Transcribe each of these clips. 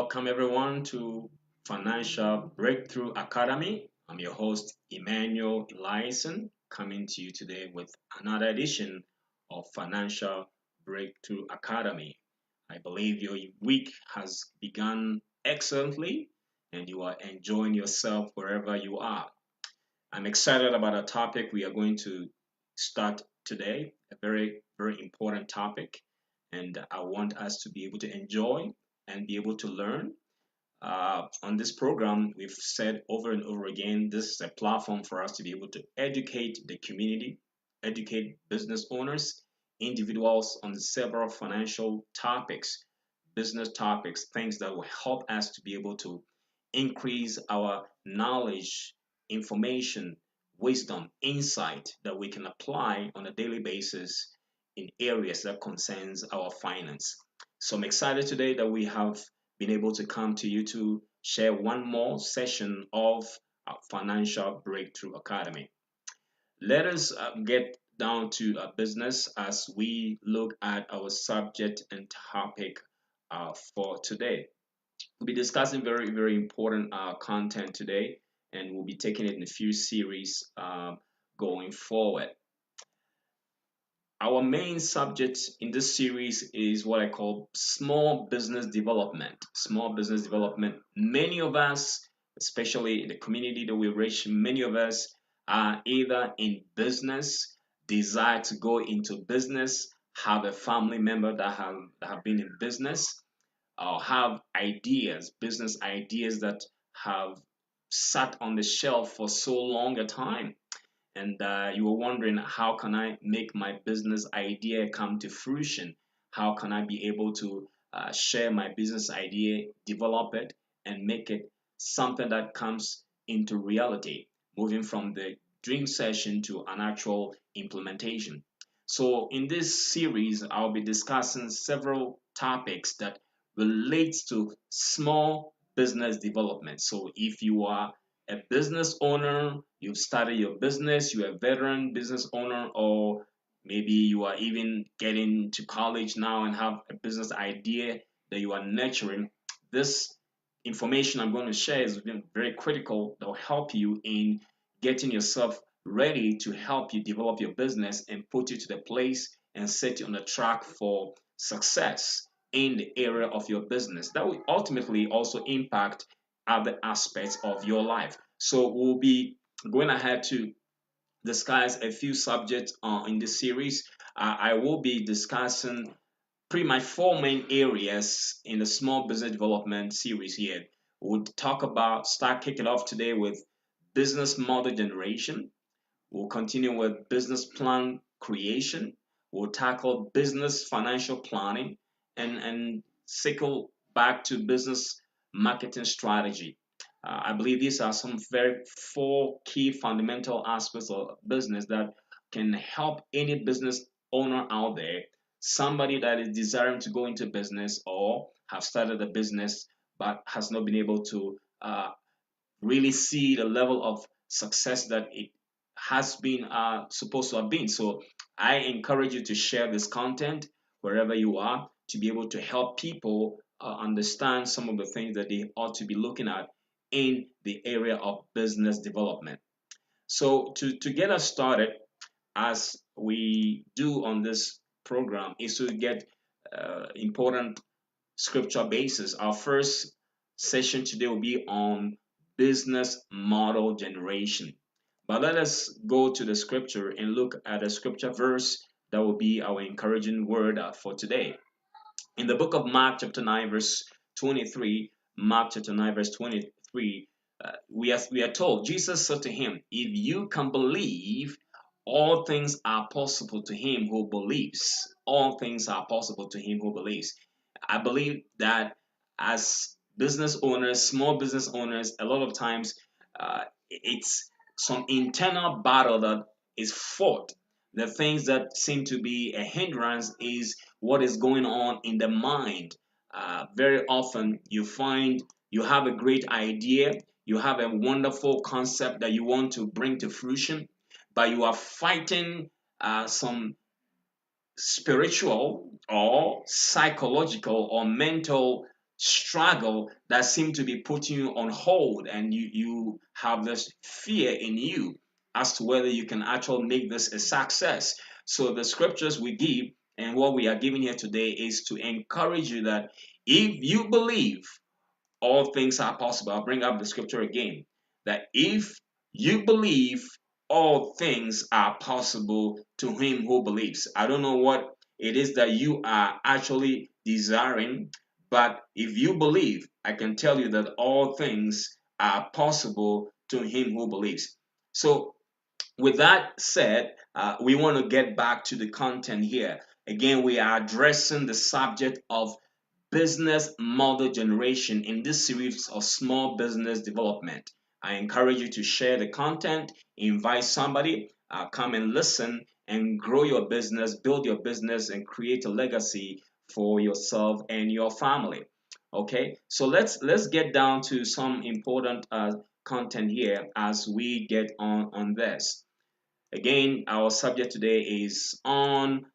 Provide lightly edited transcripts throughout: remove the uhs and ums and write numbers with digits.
Welcome everyone to Financial Breakthrough Academy. I'm your host, Emmanuel Eliason, coming to you today with another edition of Financial Breakthrough Academy. I believe your week has begun excellently and you are enjoying yourself wherever you are. I'm excited about a topic we are going to start today, a very, very important topic, and I want us to be able to enjoy and be able to learn. On this program, we've said over and over again, this is a platform for us to be able to educate the community, educate business owners, individuals on several financial topics, business topics, things that will help us to be able to increase our knowledge, information, wisdom, insight that we can apply on a daily basis in areas that concerns our finance. So I'm excited today that we have been able to come to you to share one more session of our Financial Breakthrough Academy. Let us get down to business as we look at our subject and topic for today. We'll be discussing very, very important content today, and we'll be taking it in a few series going forward. Our main subject in this series is what I call small business development. Small business development. Many of us, especially in the community that we reach, many of us are either in business, desire to go into business, have a family member that have been in business, or have ideas, business ideas that have sat on the shelf for so long a time and you were wondering how can I make my business idea come to fruition, how can I be able to share my business idea, develop it, and make it something that comes into reality, moving from the dream session to an actual implementation. So in this series I'll be discussing several topics that relates to small business development. So if you are a business owner, you've started your business, you're a veteran business owner, or maybe you are even getting to college now and have a business idea that you are nurturing. This information I'm going to share is very critical that will help you in getting yourself ready to help you develop your business and put you to the place and set you on the track for success in the area of your business. That will ultimately also impact other aspects of your life. So we'll be going ahead to discuss a few subjects in this series. I will be discussing pretty much four main areas in the small business development series here. We'll start kicking off today with business model generation. We'll continue with business plan creation. We'll tackle business financial planning and cycle back to business marketing strategy. I believe these are some very four key fundamental aspects of business that can help any business owner out there, somebody that is desiring to go into business or have started a business but has not been able to really see the level of success that it has been supposed to have been. So I encourage you to share this content wherever you are to be able to help people understand some of the things that they ought to be looking at in the area of business development. So to get us started, as we do on this program, is to get important scripture basis. Our first session today will be on business model generation. But let us go to the scripture and look at a scripture verse that will be our encouraging word for today. In the book of Mark, chapter 9, verse 23, Mark chapter 9, verse 23, we are told, Jesus said to him, if you can believe, all things are possible to him who believes. All things are possible to him who believes. I believe that as business owners, small business owners, a lot of times it's some internal battle that is fought. The things that seem to be a hindrance is what is going on in the mind. Very often you find you have a great idea, you have a wonderful concept that you want to bring to fruition, but you are fighting some spiritual or psychological or mental struggle that seem to be putting you on hold, and you have this fear in you as to whether you can actually make this a success. So the scriptures we give and what we are giving here today is to encourage you that if you believe, all things are possible. I'll bring up the scripture again, that if you believe, all things are possible to him who believes. I don't know what it is that you are actually desiring, but if you believe, I can tell you that all things are possible to him who believes. So with that said, we want to get back to the content here. Again, we are addressing the subject of business model generation in this series of small business development. I encourage you to share the content, invite somebody, come and listen and grow your business, build your business, and create a legacy for yourself and your family. Okay, so let's get down to some important content here as we get on this. Again, our subject today is on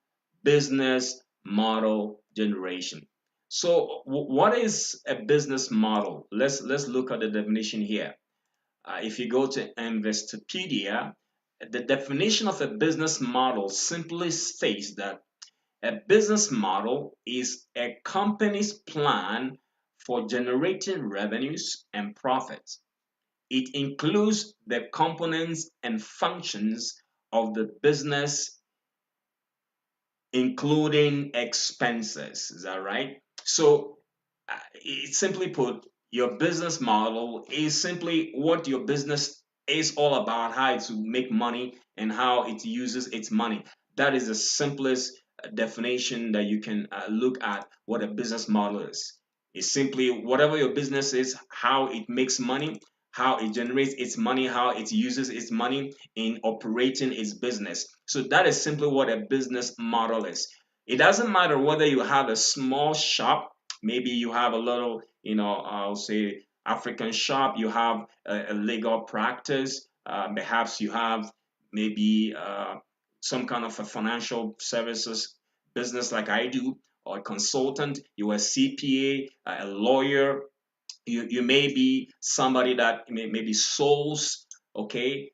business model generation. So, what is a business model? Let's look at the definition here. If you go to Investopedia, the definition of a business model simply states that a business model is a company's plan for generating revenues and profits. It includes the components and functions of the business, including expenses. Is that right? So, it's simply put, your business model is simply what your business is all about, how to make money and how it uses its money. That is the simplest definition that you can look at what a business model is. It's simply whatever your business is, how it makes money, how it generates its money, how it uses its money in operating its business. So that is simply what a business model is. It doesn't matter whether you have a small shop, maybe you have a little, I'll say African shop, you have a legal practice, perhaps you have maybe some kind of a financial services business like I do, or a consultant, you're a CPA, a lawyer, you may be somebody that maybe souls, okay.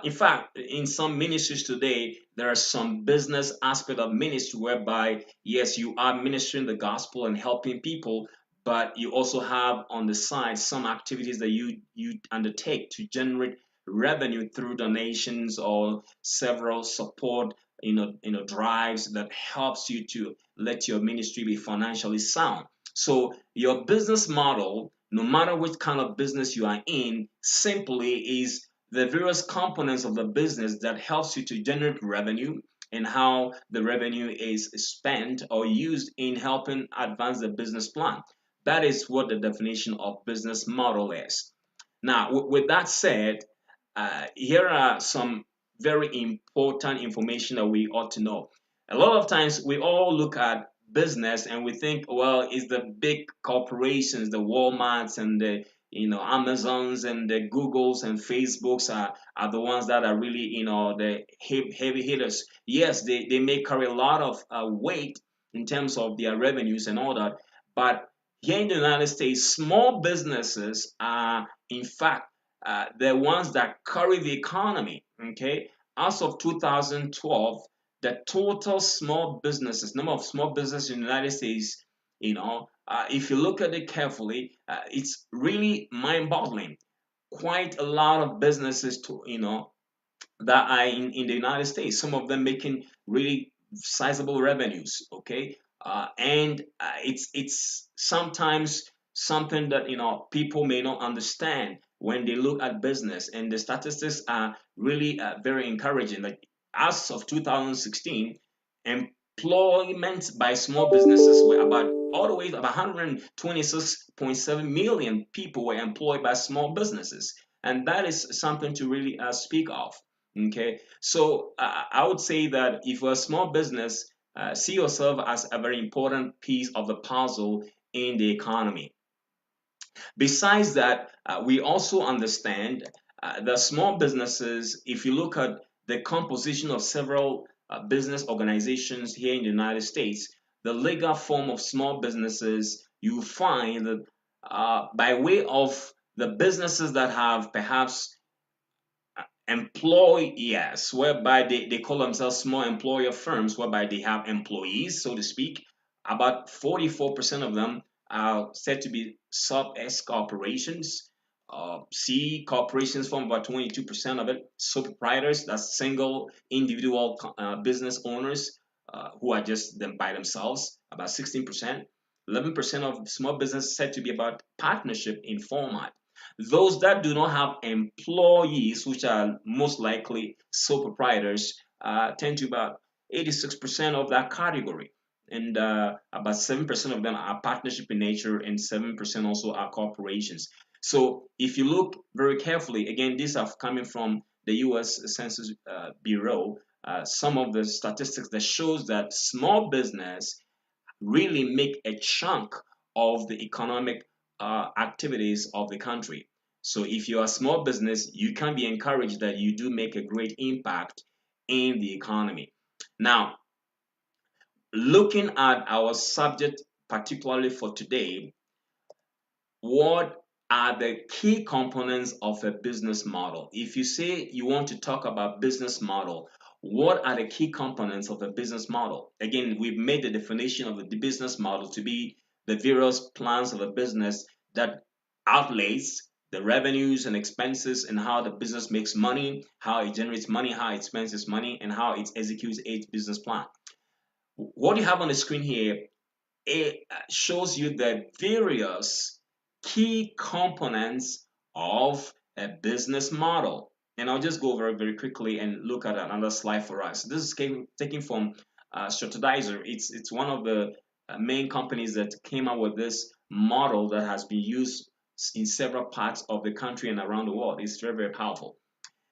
In fact, in some ministries today, there are some business aspect of ministry whereby yes, you are ministering the gospel and helping people, but you also have on the side some activities that you undertake to generate revenue through donations or several support, drives that helps you to let your ministry be financially sound. So your business model, no matter which kind of business you are in, simply is the various components of the business that helps you to generate revenue and how the revenue is spent or used in helping advance the business plan. That is what the definition of business model is. Now, with that said, here are some very important information that we ought to know. A lot of times we all look at business and we think, well, it's the big corporations, the Walmarts and the Amazons and the Googles and Facebooks are the ones that are really the heavy hitters. Yes, they may carry a lot of weight in terms of their revenues and all that, but here in the United States, small businesses are in fact the ones that carry the economy. Okay, as of 2012, the total small businesses, number of small businesses in the United States, if you look at it carefully, it's really mind-boggling. Quite a lot of businesses, that are in the United States. Some of them making really sizable revenues. Okay, and it's sometimes something that people may not understand when they look at business, and the statistics are really very encouraging. Like as of 2016, employment by small businesses were about all the way to about 126.7 million people were employed by small businesses, and that is something to really speak of. Okay, so I would say that if you're a small business, see yourself as a very important piece of the puzzle in the economy. Besides that, we also understand that small businesses, if you look at the composition of several business organizations here in the United States, the legal form of small businesses you find that by way of the businesses that have perhaps employers, whereby they call themselves small employer firms, whereby they have employees, so to speak. About 44% of them are said to be sub S corporations. C corporations form about 22% of it. Sole proprietors, that's single individual business owners who are just them by themselves, about 16%. 11% of small business said to be about partnership in format. Those that do not have employees, which are most likely sole proprietors, tend to about 86% of that category. And about 7% of them are partnership in nature, and 7% also are corporations. So if you look very carefully, again, these are coming from the US Census Bureau, some of the statistics that shows that small business really make a chunk of the economic activities of the country. So if you're a small business, you can be encouraged that you do make a great impact in the economy. Now, looking at our subject, particularly for today, what are the key components of a business model? If you say you want to talk about business model, what are the key components of a business model? Again, we've made the definition of the business model to be the various plans of a business that outlays the revenues and expenses and how the business makes money, how it generates money, how it spends its money, and how it executes its business plan. What you have on the screen here, it shows you the various key components of a business model. And I'll just go over it very quickly and look at another slide for us. This is taken from Strategizer. It's one of the main companies that came up with this model that has been used in several parts of the country and around the world. It's very, very powerful.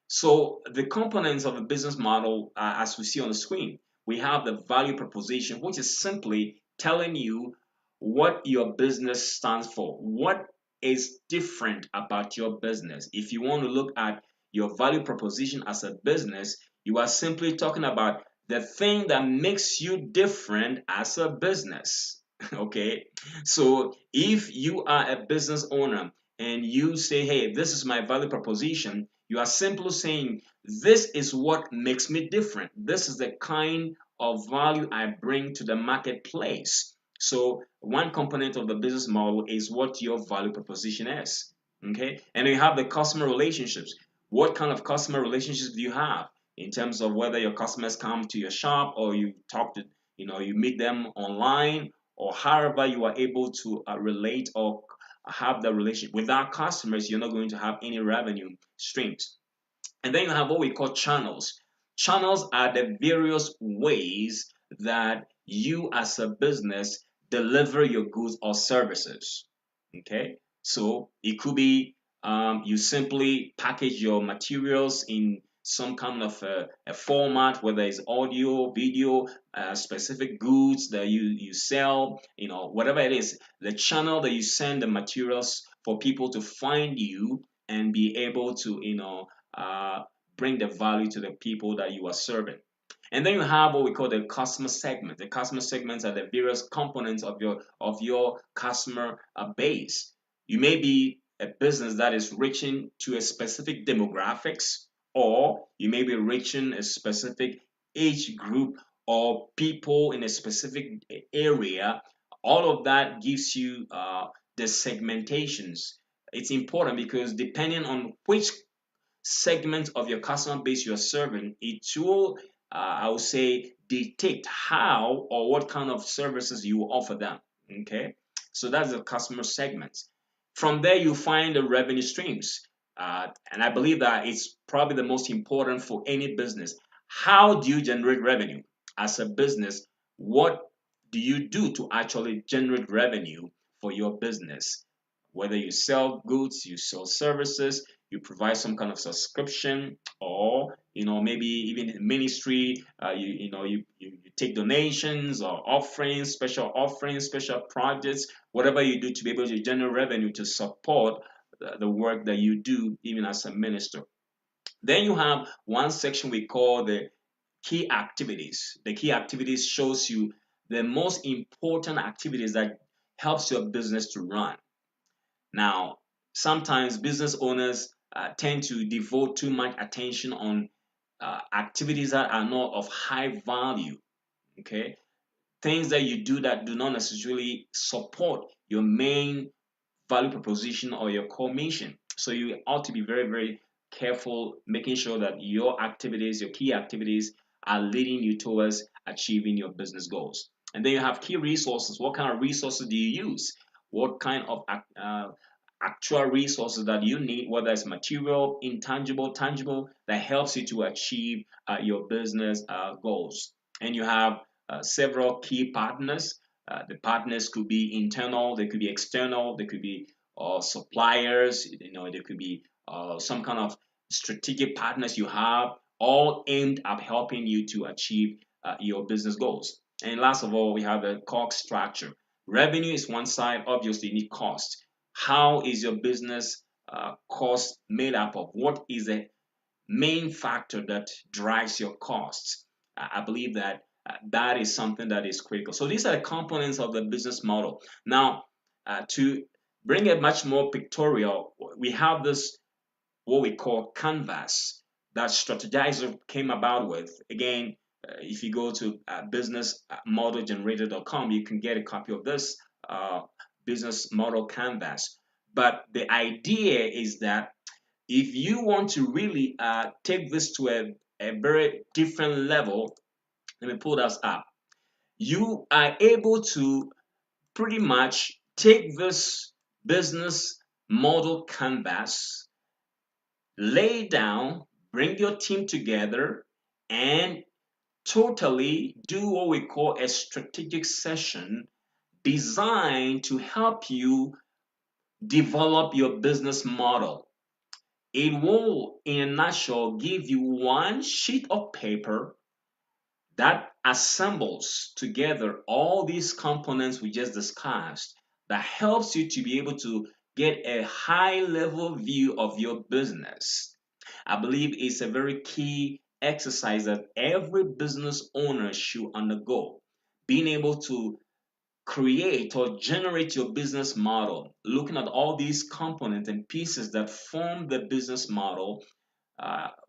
So the components of a business model, as we see on the screen, we have the value proposition, which is simply telling you what your business stands for, what is different about your business. If you want to look at your value proposition as a business, you are simply talking about the thing that makes you different as a business. Okay, so if you are a business owner and you say, hey, this is my value proposition, you are simply saying, this is what makes me different. This is the kind of value I bring to the marketplace. So one component of the business model is what your value proposition is. Okay. And you have the customer relationships. What kind of customer relationships do you have in terms of whether your customers come to your shop or you talk to, you meet them online, or however you are able to relate or have the relationship with our customers, you're not going to have any revenue streams. And then you have what we call channels. Channels are the various ways that you as a business deliver your goods or services. Okay, so it could be you simply package your materials in some kind of a format, whether it's audio, video, specific goods that you sell, whatever it is, the channel that you send the materials for people to find you and be able to, uh, bring the value to the people that you are serving. And then you have what we call the customer segment. The customer segments are the various components of your customer base. You may be a business that is reaching to a specific demographics, or you may be reaching a specific age group or people in a specific area. All of that gives you the segmentations. It's important because depending on which segment of your customer base you're serving, it will, I would say, dictate how or what kind of services you offer them. Okay, so that's the customer segments. From there, you find the revenue streams, and I believe that it's probably the most important for any business. How do you generate revenue as a business? What do you do to actually generate revenue for your business? Whether you sell goods, you sell services, you provide some kind of subscription, or maybe even in ministry, you take donations or offerings, special projects, whatever you do to be able to generate revenue to support the work that you do even as a minister. Then you have one section we call the key activities. The key activities shows you the most important activities that helps your business to run. Now, sometimes business owners tend to devote too much attention on activities that are not of high value. Okay, things that you do that do not necessarily support your main value proposition or your core mission. So you ought to be very, very careful, making sure that your activities, your key activities, are leading you towards achieving your business goals. And then you have key resources. What kind of resources do you use? What kind of actual resources that you need, whether it's material, intangible, tangible, that helps you to achieve your business goals. And you have several key partners. The partners could be internal, they could be external, they could be suppliers, they could be some kind of strategic partners you have, all aimed at helping you to achieve your business goals. And last of all, we have the cost structure. Revenue is one side, obviously, you need cost. How is your business cost made up of? What is the main factor that drives your costs? I believe that that is something that is critical. So these are the components of the business model. Now, to bring it much more pictorial, we have this what we call canvas that Strategizer came about with. Again, if you go to businessmodelgenerator.com, you can get a copy of this uh, business model canvas. But the idea is that if you want to really take this to a very different level, let me pull this up. You are able to pretty much take this business model canvas, lay down, bring your team together, and totally do what we call a strategic session designed to help you develop your business model. It will, in a nutshell, give you one sheet of paper that assembles together all these components we just discussed, that helps you to be able to get a high level view of your business. I believe it's a very key exercise that every business owner should undergo. Being able to create or generate your business model, looking at all these components and pieces that form the business model.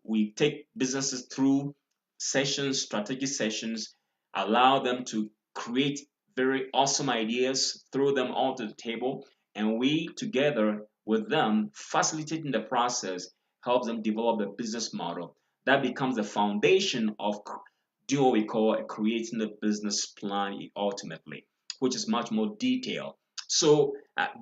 We take businesses through sessions, strategic sessions, allow them to create very awesome ideas, throw them onto the table, and we together with them, facilitating the process, helps them develop a business model that becomes the foundation of do what we call creating a business plan ultimately, which is much more detailed. So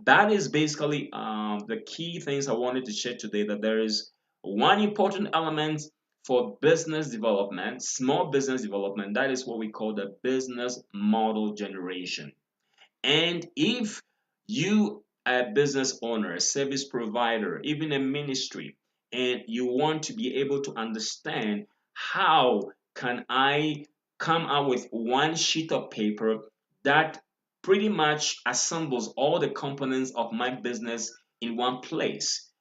that is basically the key things I wanted to share today. That there is one important element for business development, small business development, that is what we call the business model generation. And if you are a business owner, a service provider, even a ministry, and you want to be able to understand how can I come up with one sheet of paper that pretty much assembles all the components of my business in one place.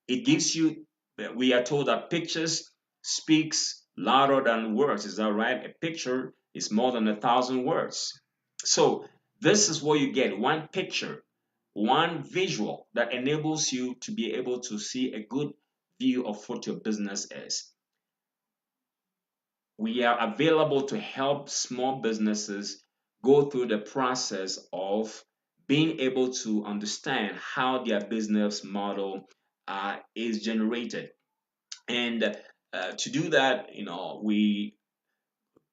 It gives you, we are told that pictures speaks louder than words. Is that right? A picture is more than 1,000 words. So this is what you get, one picture, one visual that enables you to be able to see a good view of what your business is. We are available to help small businesses go through the process of being able to understand how their business model is generated. And to do that, we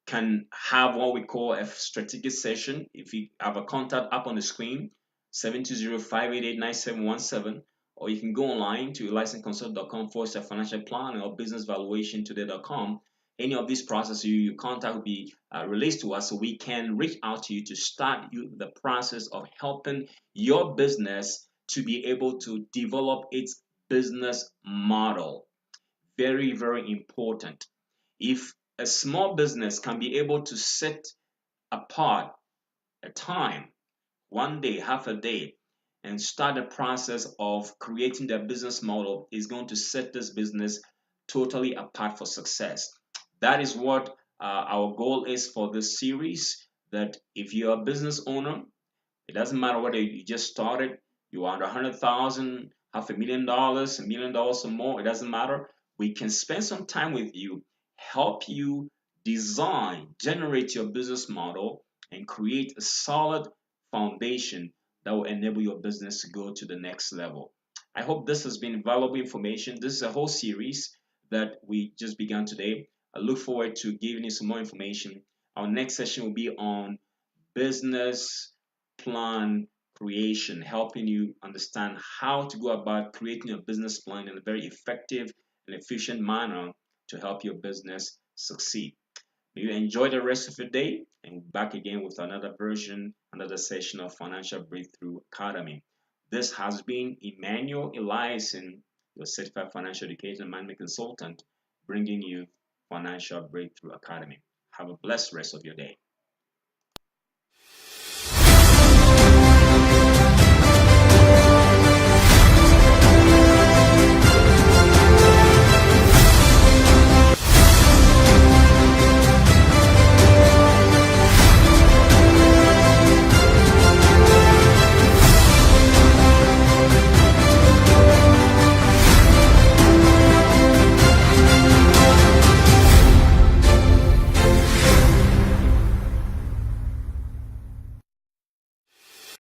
can have what we call a strategic session. If you have a contact up on the screen, 720-588-9717, or you can go online to licenseconsult.com/financial plan or businessvaluationtoday.com. Any of these processes you contact will be released to us, so we can reach out to you to start the process of helping your business to be able to develop its business model. Very, very important. If a small business can be able to set apart a time, one day, half a day, and start the process of creating their business model, is going to set this business totally apart for success. That is what our goal is for this series. That if you're a business owner, It doesn't matter whether you just started, you are under 100,000, $500,000, $1 million or more. It doesn't matter. We can spend some time with you, help you design, generate your business model, and create a solid foundation that will enable your business to go to the next level. I hope this has been valuable information. This is a whole series that we just began today. I look forward to giving you some more information. Our next session will be on business plan creation, helping you understand how to go about creating a business plan in a very effective and efficient manner to help your business succeed. May you enjoy the rest of your day and back again with another version, another session of Financial Breakthrough Academy. This has been Emmanuel Eliason, your certified financial education and management consultant, bringing you Financial Breakthrough Academy. Have a blessed rest of your day.